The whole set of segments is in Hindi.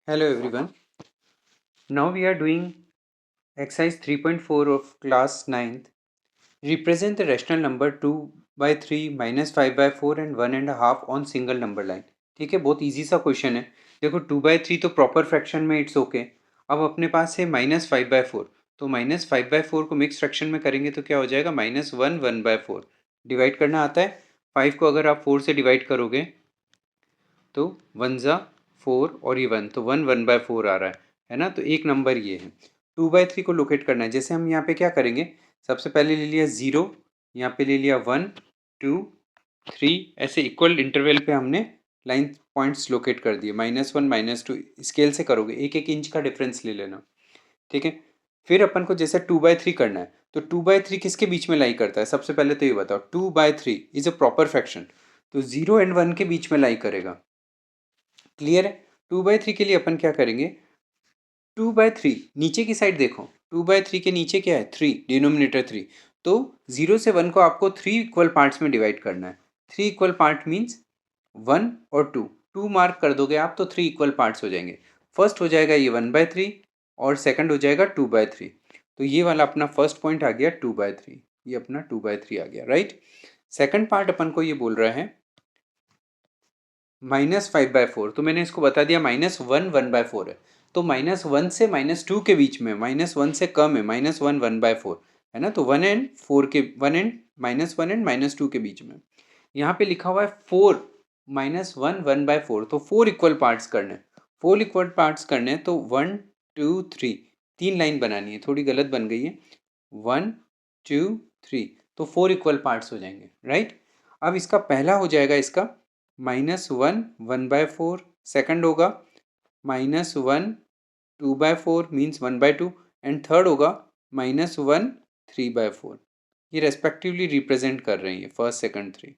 Hello everyone. Now we are doing exercise 3.4 of class 9th. Represent the rational number 2 by 3 minus 5 by 4 and 1 and a half on single number line. ठीक है, बहुत इजी सा क्वेश्चन है. देखो 2/3 तो प्रॉपर फ्रैक्शन में इट्स ओके. अब अपने पास है -5/4. तो -5/4 को मिक्स फ्रैक्शन में करेंगे तो क्या हो जाएगा? -1/4. डिवाइड करना आता है. 5 को अगर आप 4 से डिवाइड करोगे तो 1 ज़ा 4 और ये 1, तो 1/4 आ रहा है ना. तो एक नंबर ये है. 2/3 को लोकेट करना है. जैसे हम यहाँ पे क्या करेंगे, सबसे पहले ले लिया 0, यहाँ पे ले लिया 1 2 3, ऐसे इक्वल इंटरवल पे हमने लाइन पॉइंट्स लोकेट कर दिए. -1 -2 स्केल से करोगे, 1 इंच का डिफरेंस ले लेना. ठीक है. फिर अपन को जैसे 2/3 करना है, तो 2/3 किसके बीच में लाई करता है? सबसे पहले तो ये बताओ. 2/3 इज अ प्रॉपर फ्रैक्शन, तो 0 एंड 1 के बीच में लाई करेगा. क्लियर है. 2/3 के लिए अपन क्या करेंगे, 2/3 नीचे की साइड देखो. 2/3 के नीचे क्या है? 3, डिनोमिनेटर 3. तो 0 से 1 को आपको 3 इक्वल पार्ट्स में डिवाइड करना है. 3 इक्वल पार्ट मीन्स 1 और 2. 2 मार्क कर दोगे आप तो 3 इक्वल पार्ट्स हो जाएंगे. फर्स्ट हो जाएगा ये 1/3 और सेकंड हो जाएगा 2/3. तो ये वाला अपना फर्स्ट पॉइंट आ गया 2/3. ये अपना 2/3 आ गया, राइट. सेकंड पार्ट अपन को ये बोल रहा है -5/4. तो मैंने इसको बता दिया -1 1/4 है. तो -1 से -2 के बीच में, -1 से कम है, -1 1/4 है ना. तो 1 एंड 4 के, 1 एंड -1 एंड -2 के बीच में. यहाँ पे लिखा हुआ है 4 -1 1/4. तो 4 इक्वल पार्ट्स करने हैं. 4 इक्वल पार्ट्स करने हैं तो 1 2 3, 3 लाइन बनानी है. थोड़ी गलत बन गई है. 1 2 3, तो 4 इक्वल पार्ट्स हो जाएंगे, राइट. अब इसका पहला हो जाएगा इसका -1 1/4. सेकंड होगा -1 2/4 मीन्स 1/2. एंड थर्ड होगा -1 3/4. ये रेस्पेक्टिवली रिप्रेजेंट कर रहे हैं, ये फर्स्ट सेकंड 3.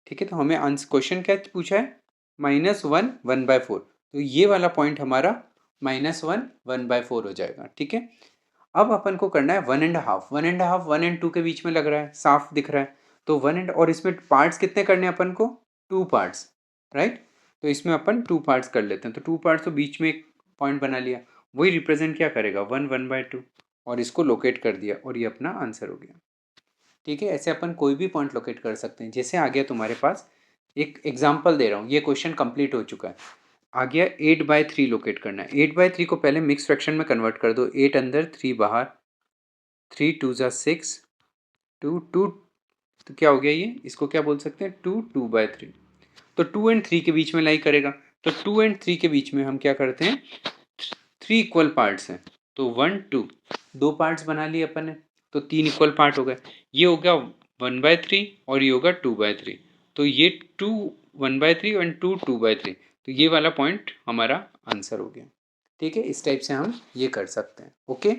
ठीक है. तो हमें आंसर, क्वेश्चन क्या पूछा है? -1 1/4. तो ये वाला पॉइंट हमारा -1 1/4 हो जाएगा. ठीक है. अब अपन को करना है 1.5. 1.5 1 एंड 2 के बीच में लग रहा है, साफ दिख रहा है. तो 1 एंड, और इसमें पार्ट्स कितने करने हैं अपन को? 2 पार्ट्स, राइट. तो इसमें अपन 2 पार्ट्स कर लेते हैं. तो 2 पार्ट्स, तो बीच में एक पॉइंट बना लिया. वही रिप्रेजेंट क्या करेगा? 1 1/2. और इसको लोकेट कर दिया और ये अपना आंसर हो गया. ठीक है. ऐसे अपन कोई भी पॉइंट लोकेट कर सकते हैं. जैसे आ गया तुम्हारे पास, एक एग्जाम्पल दे रहा हूँ. ये क्वेश्चन कंप्लीट हो चुका है. आ गया 8/3 लोकेट करना है. 8/3 को पहले मिक्स फ्रैक्शन में कन्वर्ट कर दो. 8 अंदर 3 बाहर, 3 2 ज़ा 6, 2 2. तो क्या हो गया ये? इसको क्या बोल सकते हैं? 2/3. तो 2 एंड 3 के बीच में लाई करेगा. तो 2 एंड 3 के बीच में हम क्या करते हैं, 3 इक्वल पार्ट्स हैं. तो 1 2, दो पार्ट्स बना लिए अपन ने. तो 3 इक्वल पार्ट हो गए. ये हो गया 1/3 और ये होगा 2/3. तो ये 2 1/3 और 2 2/3. तो ये वाला पॉइंट हमारा आंसर हो गया. ठीक है. इस टाइप से हम ये कर सकते हैं. ओके.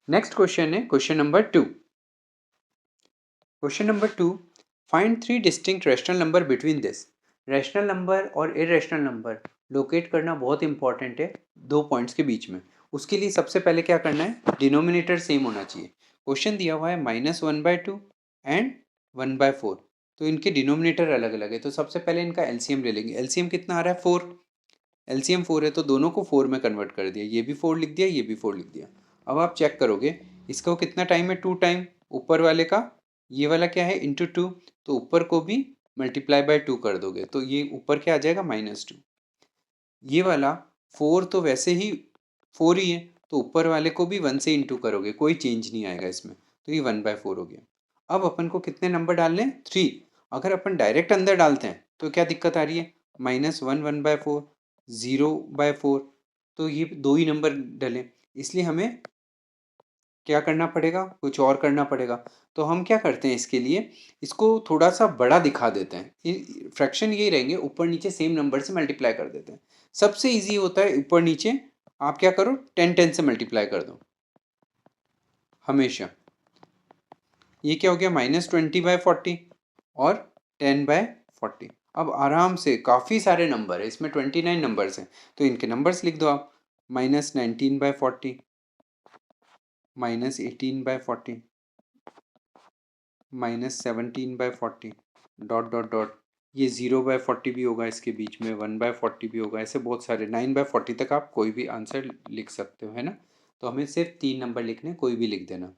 नेक्स्ट क्वेश्चन है question number 2. Question number 2, find 3 distinct rational number between this. Rational number और इरेशनल नंबर लोकेट करना बहुत इंपॉर्टेंट है दो पॉइंट्स के बीच में. उसके लिए सबसे पहले क्या करना है, डिनोमिनेटर सेम होना चाहिए. क्वेश्चन दिया हुआ है -1/2 एंड 1/4. तो इनके डिनोमिनेटर अलग अलग है. तो सबसे पहले इनका एलसीएम ले लेंगे. एलसीएम कितना आ रहा है? 4. एलसीएम 4 है तो दोनों को 4 में कन्वर्ट कर दिया. ये भी 4 लिख दिया, ये भी 4 लिख दिया. अब आप चेक करोगे, इसको कितना टाइम है? 2 टाइम. ऊपर वाले का, ये वाला क्या है? ×2. तो ऊपर को भी मल्टीप्लाई बाय 2 कर दोगे तो ये ऊपर क्या आ जाएगा? -2. ये वाला 4 तो वैसे ही 4 ही है, तो ऊपर वाले को भी 1 से इंटू करोगे, कोई चेंज नहीं आएगा इसमें. तो ये 1/4 हो गया. अब अपन को कितने नंबर डालने हैं? 3. अगर अपन डायरेक्ट अंदर डालते हैं तो क्या दिक्कत आ रही है? -1 1/4, 0/4. तो ये दो ही नंबर डले, इसलिए हमें क्या करना पड़ेगा? कुछ और करना पड़ेगा. तो हम क्या करते हैं इसके लिए, इसको थोड़ा सा बड़ा दिखा देते हैं. फ्रैक्शन यही रहेंगे, ऊपर नीचे सेम नंबर से मल्टीप्लाई कर देते हैं. सबसे इजी होता है ऊपर नीचे आप क्या करो, 10 10 से मल्टीप्लाई कर दो हमेशा. ये क्या हो गया? -20/40 और 10/40. अब आराम से, काफ़ी सारे नंबर है इसमें, 29 नंबर्स हैं, तो इनके नंबर्स लिख दो आप. -19/40, -18/40, -17/40, डॉट डॉट डॉट. ये 0/40 भी होगा इसके बीच में, 1/40 भी होगा, ऐसे बहुत सारे 9/40 तक आप कोई भी आंसर लिख सकते हो, है ना। तो हमें सिर्फ 3 नंबर लिखने, कोई भी लिख देना।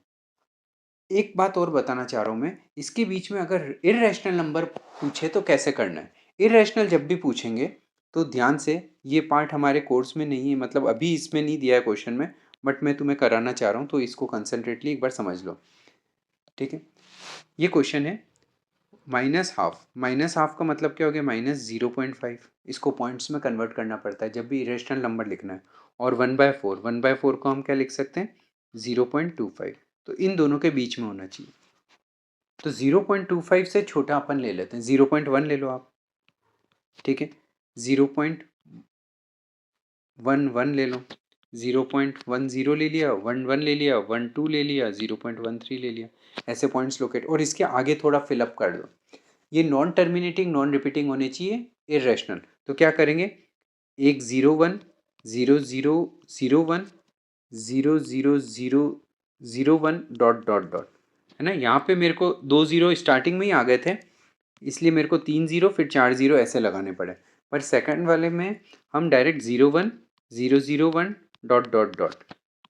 एक बात और बताना चाह रहा हूँ मैं, इसके बीच में अगर इर्रेशनल नंबर पूछे तो कैसे करना है। इर्रेशनल जब भी पूछेंगे तो ध्यान से, ये पार्ट हमारे कोर्स में नहीं है, मतलब अभी इसमें नहीं दिया है क्वेश्चन में, बट मैं तुम्हें कराना चाह रहा हूँ, तो इसको कंसंट्रेटली एक बार समझ लो, ठीक है। ये क्वेश्चन है -हाफ। -हाफ का मतलब क्या हो गया, -0.5। इसको पॉइंट्स में कन्वर्ट करना पड़ता है जब भी इरेशनल नंबर लिखना है। और 1/4, 1/4 को हम क्या लिख सकते हैं, 0.25। तो इन दोनों के बीच में होना चाहिए। तो 0.25 से छोटा अपन ले लेते हैं, 0.1 ले लो आप, ठीक है। 0.11 ले लो, 0.10 ले लिया, 11 ले लिया, 12 ले लिया, 0.13 ले लिया। ऐसे पॉइंट्स लोकेट, और इसके आगे थोड़ा फिलअप कर दो। ये नॉन टर्मिनेटिंग नॉन रिपीटिंग होने चाहिए, इरेशनल। तो क्या करेंगे, एक 0 1 0 0 0 1 0 0 0 0 1 डॉट डॉट डॉट, है ना। यहाँ पे मेरे को 2 0 स्टार्टिंग में ही आ गए थे, इसलिए मेरे को 3 0 फिर 4 0 ऐसे लगाने पड़े। पर सेकंड वाले में हम direct 0 1 0 0 1 dot dot dot,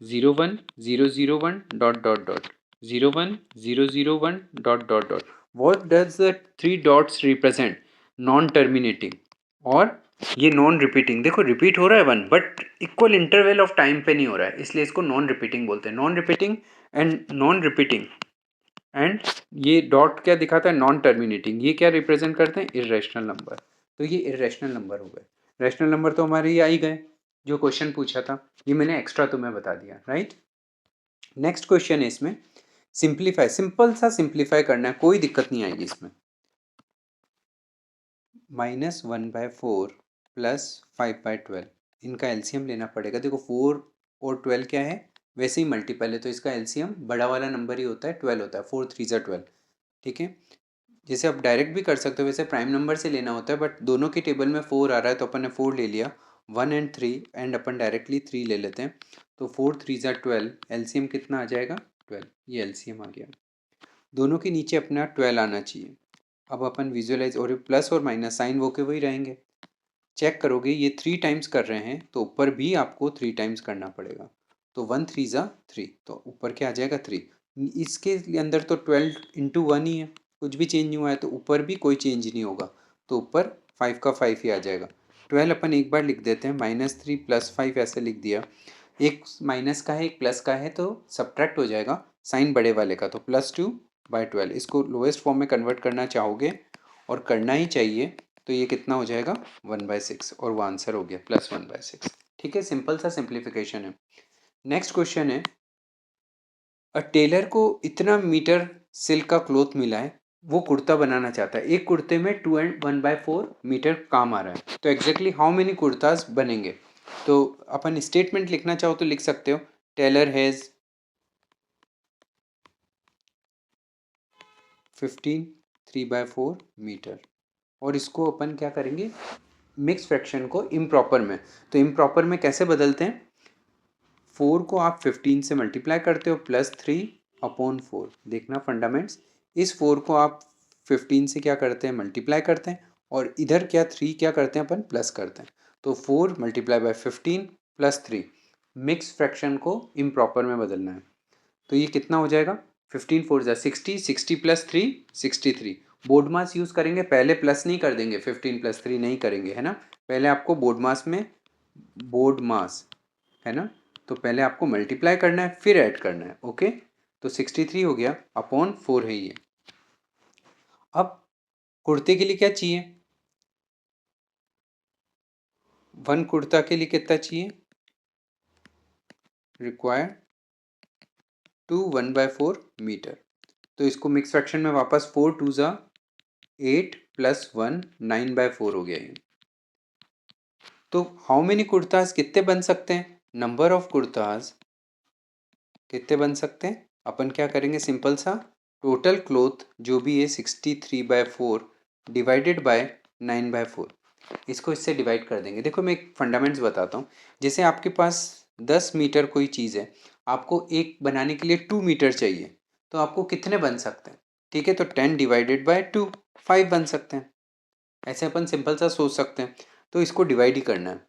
0 1 0 0 1 dot dot dot, 0 1 0 0 1 dot dot dot. What does the 3 dots represent, non terminating और ये नॉन रिपीटिंग। देखो रिपीट हो रहा है 1, but equal interval of time पे नहीं हो रहा है, इसलिए इसको नॉन रिपीटिंग बोलते हैं। Non repeating and non repeating, and ये डॉट क्या दिखाता है, नॉन टर्मिनेटिंग। ये क्या रिप्रेजेंट करते हैं, इर्रेशनल नंबर। तो ये इर्रेशनल नंबर हो गए। रैशनल नंबर तो हमारे ये आ ही गए, जो क्वेश्चन पूछा था, ये मैंने एक्स्ट्रा तुम्हें बता दिया, राइट। नेक्स्ट क्वेश्चन है इसमें, सिंप्लीफाई, सिंपल सा सिंप्लीफाई करना है, कोई दिक्कत नहीं आएगी इसमें। -1/4 प्लस 5/12, इनका एलसीएम लेना पड़ेगा। देखो 4 और 12 क्या है, वैसे ही मल्टीपल है, तो इसका एलसीएम बड़ा वाला नंबर ही होता है, 12 होता है, 4 3 12, ठीक है। जैसे आप डायरेक्ट भी कर सकते हो, वैसे प्राइम नंबर से लेना होता है, बट दोनों की टेबल में 4 आ रहा है तो अपन ने 4 ले लिया। 1 एंड 3, एंड अपन डायरेक्टली 3 ले लेते हैं। तो 4 3 12, एलसीएम कितना आ जाएगा, 12। ये एलसीएम आ गया। दोनों के नीचे अपना 12 आना चाहिए। अब अपन विजुअलाइज, और प्लस और माइनस साइन वो के वही रहेंगे। चेक करोगे ये 3 टाइम्स कर रहे हैं, तो ऊपर भी आपको 3 टाइम्स करना पड़ेगा। तो 1 3 3, तो ऊपर क्या आ जाएगा, 3। इसके अंदर तो 12 इंटू 1 ही है, कुछ भी चेंज नहीं हुआ है, तो ऊपर भी कोई चेंज नहीं होगा, तो ऊपर 5 का 5 ही आ जाएगा। 12 अपन एक बार लिख देते हैं, -3 + 5 ऐसे लिख दिया। एक माइनस का है एक प्लस का है, तो सब्ट्रैक्ट हो जाएगा साइन बड़े वाले का, तो +2/12। इसको लोएस्ट फॉर्म में कन्वर्ट करना चाहोगे, और करना ही चाहिए, तो ये कितना हो जाएगा, 1/6, और वो आंसर हो गया +1/6। ठीक है, सिंपल सा सिंप्लीफिकेशन है। नेक्स्ट क्वेश्चन है, अ टेलर को इतना मीटर सिल्क का क्लॉथ मिला है, वो कुर्ता बनाना चाहता है। एक कुर्ते में 2 एंड 1/4 मीटर काम आ रहा है, तो एग्जैक्टली हाउ मेनी कुर्ताज बनेंगे। तो अपन स्टेटमेंट लिखना चाहो तो लिख सकते हो, टेलर हैज़ 15 3/4 मीटर। और इसको अपन क्या करेंगे, मिक्स फ्रैक्शन को इम्प्रॉपर में। तो इम्प्रॉपर में कैसे बदलते हैं, 4 को आप 15 से मल्टीप्लाई करते हो, +3/4। देखना फंडामेंट्स, इस 4 को आप 15 से क्या करते हैं, मल्टीप्लाई करते हैं, और इधर क्या 3 क्या करते हैं अपन, प्लस करते हैं। तो 4 × 15 + 3, मिक्स फ्रैक्शन को इम्प्रॉपर में बदलना है। तो ये कितना हो जाएगा, 15 4 60, 60 + 3 63। बोर्ड मास यूज़ करेंगे, पहले प्लस नहीं कर देंगे, 15 + 3 नहीं करेंगे, है ना। पहले आपको बोर्ड मास में, बोर्ड मास, है ना, तो पहले आपको मल्टीप्लाई करना है फिर ऐड करना है, ओके। तो 63 हो गया, अपॉन 4 है ये। अब कुर्ते के लिए क्या चाहिए, 1 कुर्ता के लिए कितना चाहिए, रिक्वायर 2 1/4 मीटर। तो इसको मिक्स फ्रैक्शन में वापस, 4 2 8 + 1 9/4 हो गया ये। तो हाउ मेनी कुर्ताज कितने बन सकते हैं, नंबर ऑफ कुर्ताज कितने बन सकते हैं। अपन क्या करेंगे, सिंपल सा, टोटल क्लोथ जो भी है 63/4 डिवाइडेड बाय 9/4, इसको इससे डिवाइड कर देंगे। देखो मैं एक फंडामेंट्स बताता हूँ, जैसे आपके पास 10 मीटर कोई चीज़ है, आपको एक बनाने के लिए 2 मीटर चाहिए, तो आपको कितने बन सकते हैं, ठीक है। तो 10 डिवाइडेड बाय 2, 5 बन सकते हैं। ऐसे अपन सिंपल सा सोच सकते हैं। तो इसको डिवाइड ही करना है।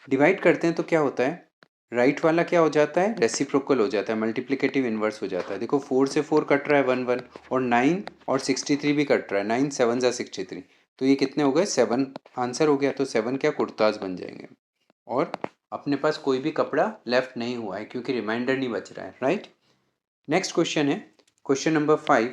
डिवाइड करते हैं तो क्या होता है, राइट वाला क्या हो जाता है, रेसिप्रोकल हो जाता है, मल्टीप्लिकेटिव इन्वर्स हो जाता है। देखो 4 से 4 कट रहा है 1 1, और 9 और 63 भी कट रहा है, 9 7 जा 63। तो ये कितने हो गए, 7 आंसर हो गया। तो 7 क्या कुर्ताज बन जाएंगे, और अपने पास कोई भी कपड़ा लेफ्ट नहीं हुआ है क्योंकि रिमाइंडर नहीं बच रहा है, राइट। नेक्स्ट क्वेश्चन है question number 5।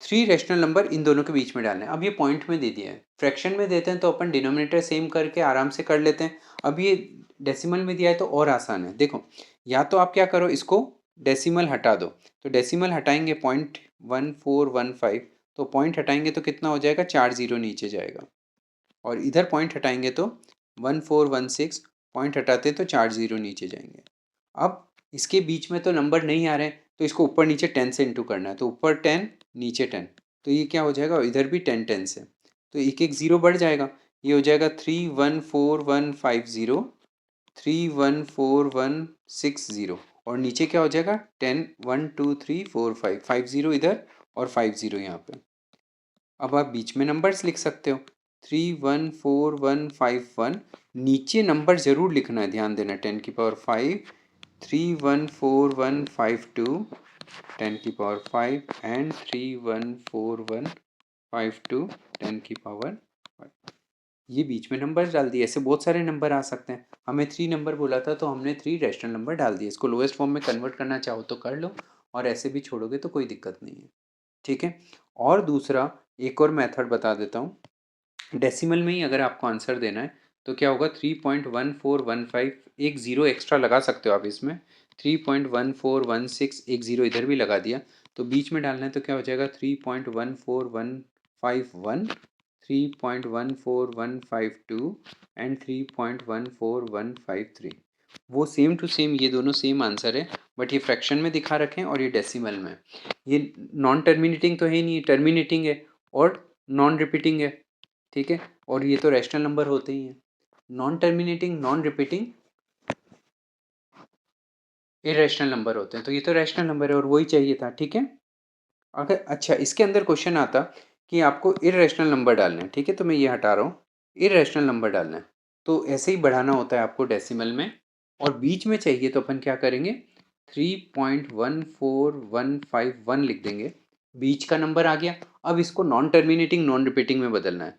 3 rational number in दोनों के बीच में डालना है। अब ये पॉइंट में दे दिया है, फ्रैक्शन में देते हैं तो अपन डिनोमिनेटर सेम करके आराम से कर लेते हैं। अब ये डेसिमल में दिया है तो और आसान है। देखो, या तो आप क्या करो, इसको डेसिमल हटा दो। तो डेसिमल हटाएंगे 0.1415, तो पॉइंट हटाएंगे तो कितना हो जाएगा, 4 जीरो नीचे जाएगा। और इधर पॉइंट हटाएंगे तो 1416, पॉइंट हटाते तो 4 जीरो नीचे जाएंगे। अब इसके बीच में तो नंबर नहीं आ रहे हैं, तो इसको ऊपर नीचे 10 से इंटू करना है। तो ऊपर 10 नीचे 10, तो ये क्या हो जाएगा, इधर भी 10 10 से, तो एक एक ज़ीरो बढ़ जाएगा। ये हो जाएगा 314150, 314160, और नीचे क्या हो जाएगा 10 1 2 3 4 5, 50 इधर और 50 यहाँ पे। अब आप बीच में नंबर्स लिख सकते हो, 314151। नीचे नंबर ज़रूर लिखना है, ध्यान देना, 10⁵, 314152, 10⁵, एंड 314152, 10⁵। ये बीच में नंबर डाल दिए। ऐसे बहुत सारे नंबर आ सकते हैं। हमें 3 नंबर बोला था तो हमने 3 रैशनल नंबर डाल दिए। इसको लोएस्ट फॉर्म में कन्वर्ट करना चाहो तो कर लो, और ऐसे भी छोड़ोगे तो कोई दिक्कत नहीं है, ठीक है। और दूसरा एक और मेथड बता देता हूँ। डेसिमल में ही अगर आपको आंसर देना है तो क्या होगा, 3.1415, एक ज़ीरो एक्स्ट्रा लगा सकते हो आप इसमें, 3.1416, एक ज़ीरो इधर भी लगा दिया। तो बीच में डालना है तो क्या हो जाएगा, 3.14151, 3.14152, एंड 3.14153। वो सेम टू सेम, ये दोनों सेम आंसर है, बट ये फ्रैक्शन में दिखा रखे हैं और ये डेसिमल में। ये नॉन टर्मिनेटिंग तो है नहीं, टर्मिनेटिंग है और नॉन रिपीटिंग है, ठीक है। और ये तो रैशनल नंबर होते ही हैं। Non terminating, non repeating, irrational number होते हैं। तो ये तो रैशनल नंबर है और वही चाहिए था, ठीक है। अगर अच्छा इसके अंदर क्वेश्चन आता कि आपको इरेशनल नंबर डालना है, ठीक है, तो मैं ये हटा रहा हूँ, इरेशनल नंबर डालना है। तो ऐसे ही बढ़ाना होता है आपको डेसिमल में, और बीच में चाहिए तो अपन क्या करेंगे, 3.14151 लिख देंगे, बीच का नंबर आ गया। अब इसको नॉन टर्मिनेटिंग नॉन रिपीटिंग में बदलना है,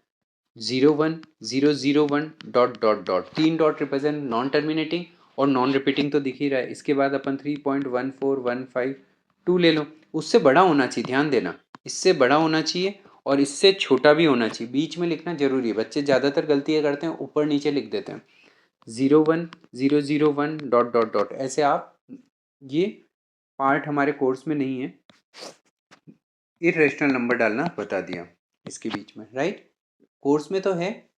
01 0 0 1 dot dot dot, 3 dot represent non terminating, और नॉन रिपीटिंग तो दिख ही रहा है। इसके बाद अपन 3.14152 ले लो। उससे बड़ा होना चाहिए, ध्यान देना, इससे बड़ा होना चाहिए और इससे छोटा भी होना चाहिए। बीच में लिखना जरूरी है। बच्चे ज़्यादातर गलतियाँ करते हैं, ऊपर नीचे लिख देते हैं, 01 0 0 1 डॉट डॉट डॉट, ऐसे आप, ये पार्ट हमारे कोर्स में नहीं है। इरेशनल नंबर डालना बता दिया इसके बीच में, राइट। कोर्स में तो है,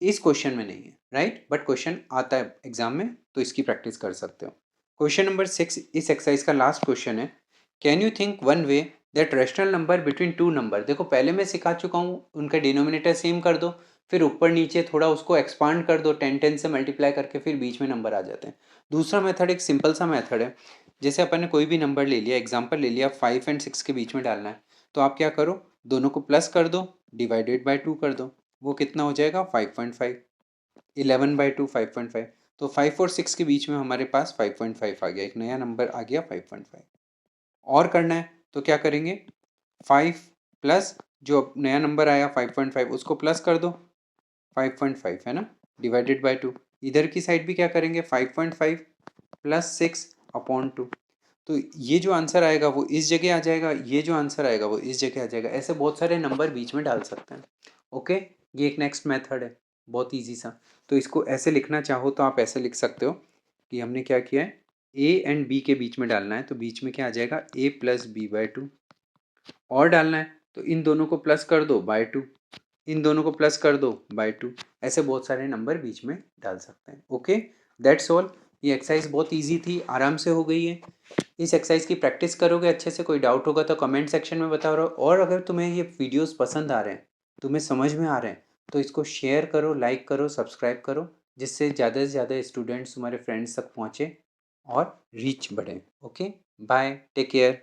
इस क्वेश्चन में नहीं है, राइट, बट क्वेश्चन आता है एग्जाम में, तो इसकी प्रैक्टिस कर सकते हो। क्वेश्चन नंबर 6 इस एक्सरसाइज का लास्ट क्वेश्चन है। Can you think one way that rational number between two number. देखो पहले मैं सिखा चुका हूँ, उनका डिनोमिनेटर सेम कर दो, फिर ऊपर नीचे थोड़ा उसको एक्सपांड कर दो, 10 10 से मल्टीप्लाई करके, फिर बीच में नंबर आ जाते हैं। दूसरा मेथड एक सिंपल सा मेथड है, जैसे अपन ने कोई भी नंबर ले लिया, एग्जाम्पल ले लिया 5 और 6 के बीच में डालना है, तो आप क्या करो, दोनों को प्लस कर दो, डिवाइडेड बाय 2 कर दो, वो कितना हो जाएगा 5.5, 11/2 5.5। तो 5 और 6 के बीच में हमारे पास 5.5 आ गया, एक नया नंबर आ गया 5.5। और करना है तो क्या करेंगे, 5 प्लस जो नया नंबर आया 5.5, उसको प्लस कर दो, 5.5 है ना, डिवाइडेड बाय 2। इधर की साइड भी क्या करेंगे, 5.5 प्लस 6/2। तो ये जो आंसर आएगा वो इस जगह आ जाएगा, ये जो आंसर आएगा वो इस जगह आ जाएगा। ऐसे बहुत सारे नंबर बीच में डाल सकते हैं, ओके। ये एक नेक्स्ट मेथड है, बहुत इजी सा। तो इसको ऐसे लिखना चाहो तो आप ऐसे लिख सकते हो कि हमने क्या किया है, ए एंड बी के बीच में डालना है, तो बीच में क्या आ जाएगा, a प्लस b/2। और डालना है तो इन दोनों को प्लस कर दो बाय 2, इन दोनों को प्लस कर दो बाय 2। ऐसे बहुत सारे नंबर बीच में डाल सकते हैं, ओके। That's all. ये एक्सरसाइज बहुत इजी थी, आराम से हो गई है। इस एक्सरसाइज की प्रैक्टिस करोगे अच्छे से, कोई डाउट होगा तो कमेंट सेक्शन में बताओ। और अगर तुम्हें ये वीडियोस पसंद आ रहे हैं, तुम्हें समझ में आ रहे हैं, तो इसको शेयर करो, लाइक करो, सब्सक्राइब करो, जिससे ज़्यादा से ज़्यादा स्टूडेंट्स तुम्हारे फ्रेंड्स तक पहुँचे और रीच बढ़े। Okay, bye, take care.